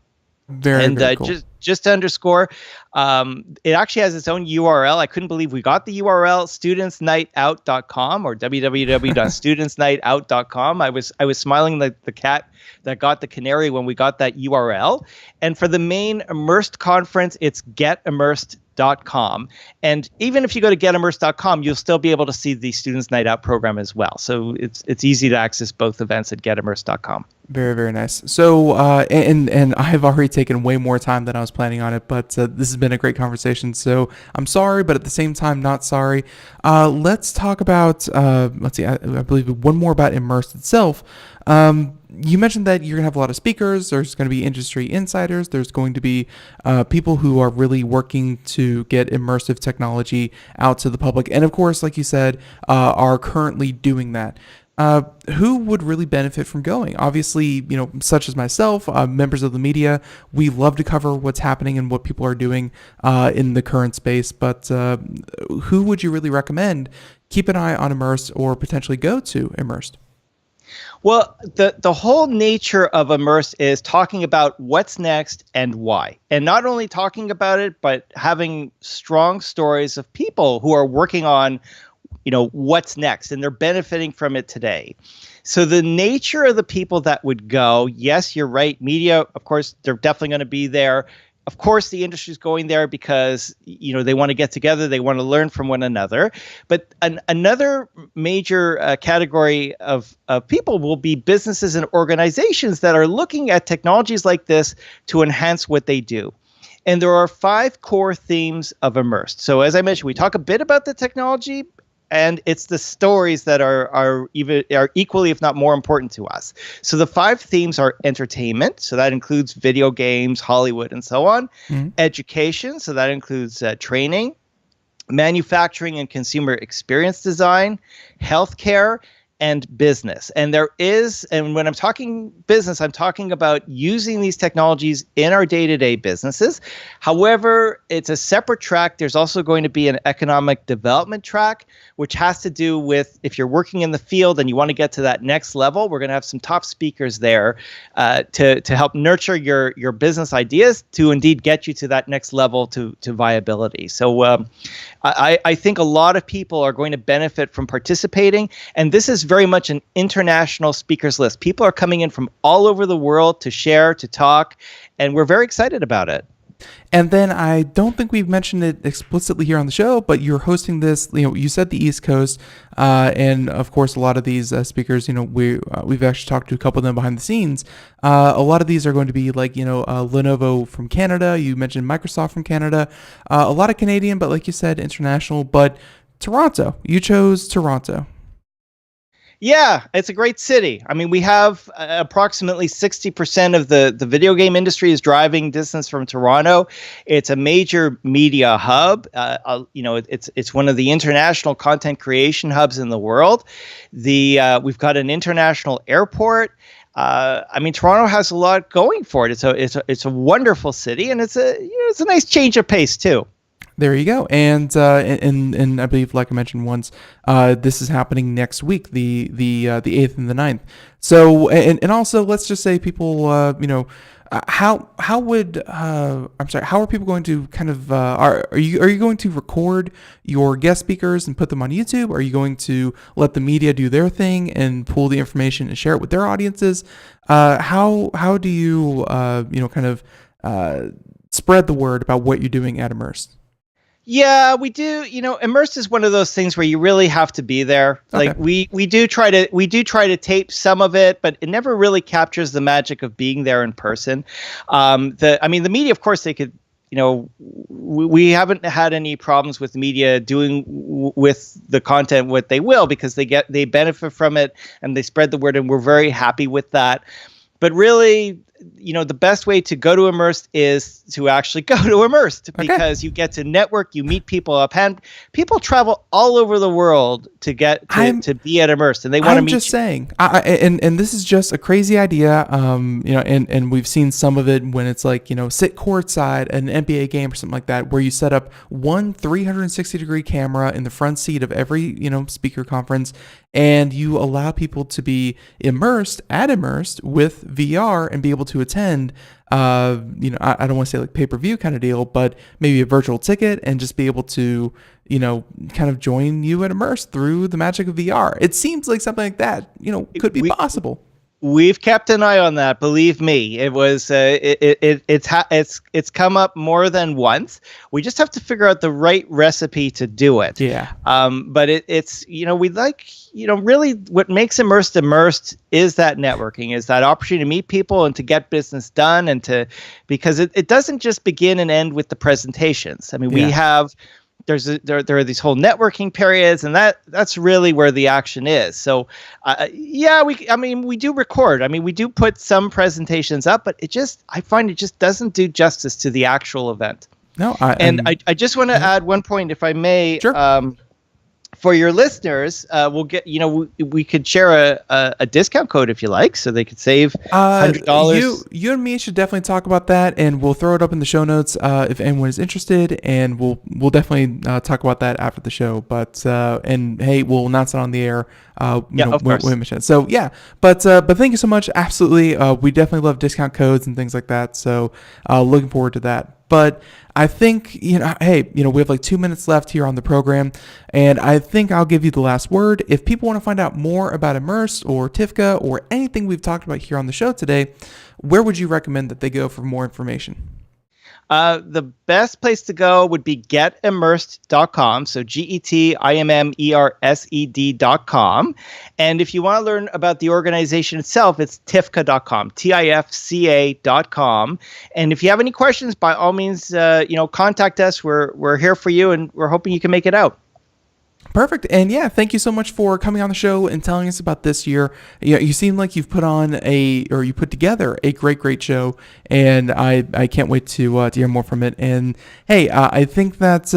Very cool. Just to underscore, it actually has its own URL. I couldn't believe we got the URL, studentsnightout.com or www.studentsnightout.com. I was smiling like the cat that got the canary when we got that URL. And for the main Immersed conference, it's getimmersed.com. And even if you go to getimmersed.com, you'll still be able to see the Students' Night Out program as well. So it's easy to access both events at getimmersed.com. Very, very nice. So, and I've already taken way more time than I was planning on it, but this has been a great conversation. So I'm sorry, but at the same time, not sorry. Let's talk about, let's see, I believe one more about Immersed itself. You mentioned that you're going to have a lot of speakers. There's going to be industry insiders. There's going to be people who are really working to get immersive technology out to the public. And of course, like you said, are currently doing that. Who would really benefit from going? Obviously, such as myself, members of the media, we love to cover what's happening and what people are doing in the current space. But who would you really recommend keep an eye on Immersed or potentially go to Immersed? Well, the whole nature of Immersed is talking about what's next and why. And not only talking about it, but having strong stories of people who are working on what's next, and they're benefiting from it today. So the nature of the people that would go, yes, you're right. Media, of course, they're definitely going to be there. Of course, the industry is going there because they want to get together, they want to learn from one another. But another major category of people will be businesses and organizations that are looking at technologies like this to enhance what they do. And there are 5 core themes of Immersed. So as I mentioned, we talk a bit about the technology, and it's the stories that are equally, if not more important to us. So the 5 themes are entertainment. So that includes video games, Hollywood, and so on. Mm-hmm. Education. So that includes training, manufacturing and consumer experience design, healthcare, and business. And when I'm talking business, I'm talking about using these technologies in our day-to-day businesses. However, it's a separate track. There's also going to be an economic development track, which has to do with if you're working in the field and you want to get to that next level. We're going to have some top speakers there to help nurture your business ideas to indeed get you to that next level to viability. So I think a lot of people are going to benefit from participating, and this is very much an international speakers list. People are coming in from all over the world to share, to talk, and we're very excited about it. And then I don't think we've mentioned it explicitly here on the show, but you're hosting this, you said the East Coast, and of course a lot of these speakers, we've actually talked to a couple of them behind the scenes. A lot of these are going to be like, Lenovo from Canada. You mentioned Microsoft from Canada, a lot of Canadian, but like you said, international. But Toronto, you chose Toronto. Yeah, it's a great city. I mean, we have approximately 60% of the video game industry is driving distance from Toronto. It's a major media hub. It's one of the international content creation hubs in the world. We've got an international airport. Toronto has a lot going for it. It's a wonderful city, and it's a nice change of pace too. There you go. And I believe, like I mentioned once, this is happening next week, the 8th and the 9th. So, and also, let's just say people, how are people going to kind of, are you going to record your guest speakers and put them on YouTube? Are you going to let the media do their thing and pull the information and share it with their audiences? How do you, spread the word about what you're doing at Immersed? Yeah, we do. Immersed is one of those things where you really have to be there. Okay. Like we do try to tape some of it, but it never really captures the magic of being there in person. The media, of course, they could. We haven't had any problems with media doing with the content what they will, because they benefit from it and they spread the word, and we're very happy with that. But really, the best way to go to Immersed is to actually go to Immersed, because you get to network, you meet people up, and people travel all over the world to get to be at Immersed, and they want to meet you. I'm just saying, and this is just a crazy idea, and we've seen some of it when it's like, sit courtside at an NBA game or something like that, where you set up one 360-degree camera in the front seat of every, speaker conference, and you allow people to be immersed with VR and be able to attend, I don't want to say like pay-per-view kind of deal, but maybe a virtual ticket, and just be able to, kind of join you at Immersed through the magic of VR. It seems like something like that, could be possible. We've kept an eye on that. Believe me, it was it's come up more than once. We just have to figure out the right recipe to do it. Yeah. But it's we like really what makes Immersed is that networking, is that opportunity to meet people and to get business done, and because it doesn't just begin and end with the presentations. I mean, we have. There are these whole networking periods, and that's really where the action is. So, we do record. I mean, we do put some presentations up, but I find it just doesn't do justice to the actual event. No, I just want to add one point, if I may. Sure. For your listeners, we'll get, we could share a discount code if you like, so they could save $100. You and me should definitely talk about that, and we'll throw it up in the show notes if anyone is interested, and we'll definitely talk about that after the show. But and hey, we'll announce it on the air. Of course. When we mention it. So yeah, but thank you so much. Absolutely, we definitely love discount codes and things like that. So looking forward to that. But I think, we have like 2 minutes left here on the program, and I think I'll give you the last word. If people want to find out more about Immersed or TIFCA or anything we've talked about here on the show today, where would you recommend that they go for more information? The best place to go would be getimmersed.com. So GETIMMERSED.com. And if you want to learn about the organization itself, it's TIFCA.com, TIFCA.com. And if you have any questions, by all means, contact us. We're here for you, and we're hoping you can make it out. Perfect. And yeah, thank you so much for coming on the show and telling us about this year. You seem like you've put together a great show, and I can't wait to hear more from it. And hey, I think that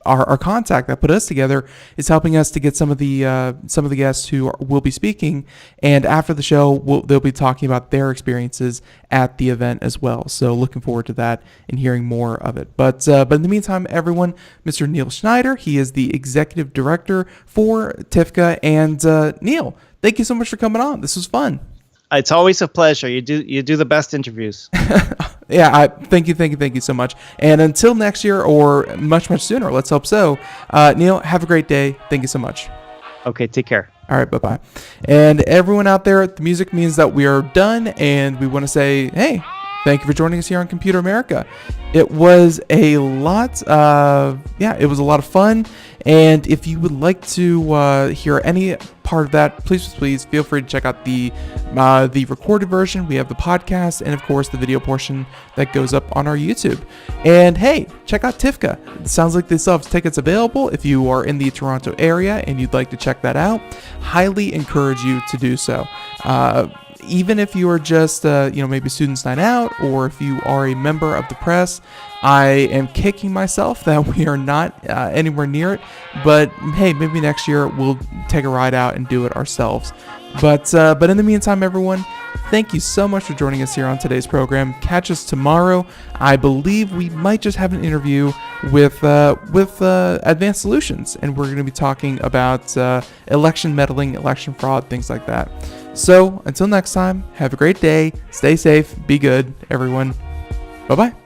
our contact that put us together is helping us to get some of the guests who will be speaking, and after the show they'll be talking about their experiences at the event as well. So looking forward to that and hearing more of it. But in the meantime, everyone, Mr. Neil Schneider, he is the executive director for TIFCA, and Neil, thank you so much for coming on. This was fun. It's always a pleasure. You do the best interviews. Yeah, thank you so much. And until next year, or much sooner, let's hope so. Neil, have a great day. Thank you so much. Okay, take care. All right, bye-bye. And everyone out there, the music means that we are done, and we want to say, hey, thank you for joining us here on Computer America. It was a lot of fun. And if you would like to hear any part of that, please feel free to check out the recorded version. We have the podcast, and of course the video portion that goes up on our YouTube. And hey, check out TIFCA. It sounds like they still have tickets available. If you are in the Toronto area and you'd like to check that out, highly encourage you to do so. Even if you are just, maybe Students Night Out, or if you are a member of the press, I am kicking myself that we are not anywhere near it. But hey, maybe next year we'll take a ride out and do it ourselves. But in the meantime, everyone, thank you so much for joining us here on today's program. Catch us tomorrow. I believe we might just have an interview with Advanced Solutions, and we're going to be talking about election meddling, election fraud, things like that. So until next time, have a great day, stay safe, be good, everyone. Bye-bye.